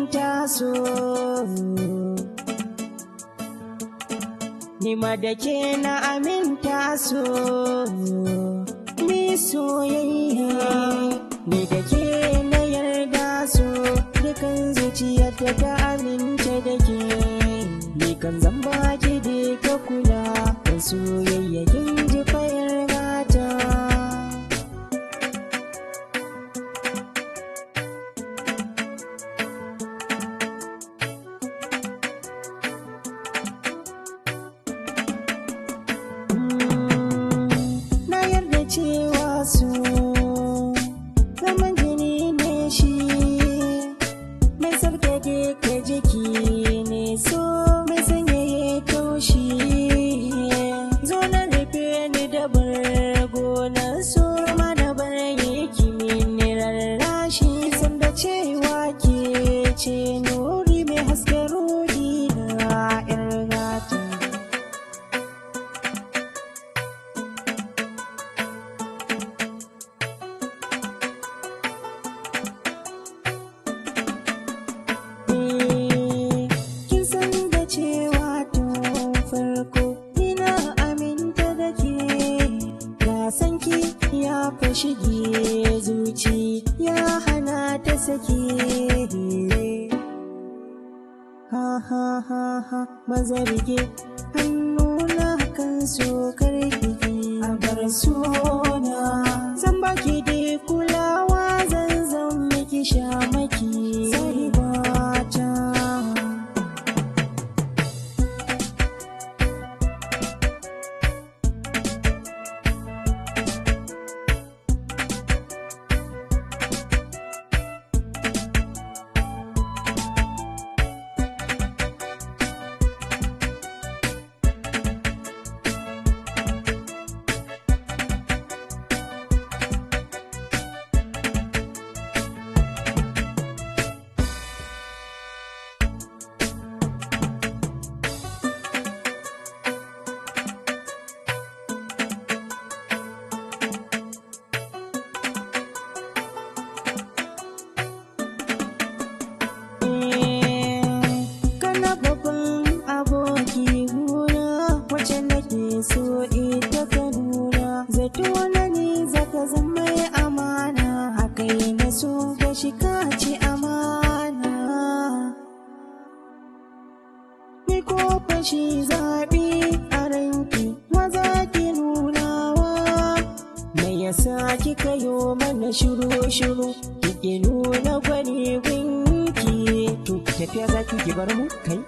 aminta so, ni ma da ke na aminta so, ni soyayya ni da ke na yarda so, dukan zuciyar da ta aminta da ke, ni kan zan baki da ka kula da soyayya kin ji fayar gata. Na yarda cewa so zaman jini ne shi, mai sarkake ka jiki ne so, mai sanyaye taushi, zo na rufe ni da bargo na so, ma da bayan kimi rarrashi, san da cewa ke ce nuri mai haske ruhi na 'yar gata. Kin san da cewa tun farko ina aminta da ke, ga sanki ya fi shige zuci ya hana ta sake. Ha ha ha ha maza rike hannuna kan so karki a bar sona, zan baki da kulawa, zan miki shamaki sai bata. So ita ka nuna zato na ni zaka zama amana, haka yi na so ga shi ka ci amana, ni ko fashi zaɓi a ranki maza ki nunawa, me yasa kika yo mana shiru kike nuna gwani winki, to tafiya zaki ki bar mu kai.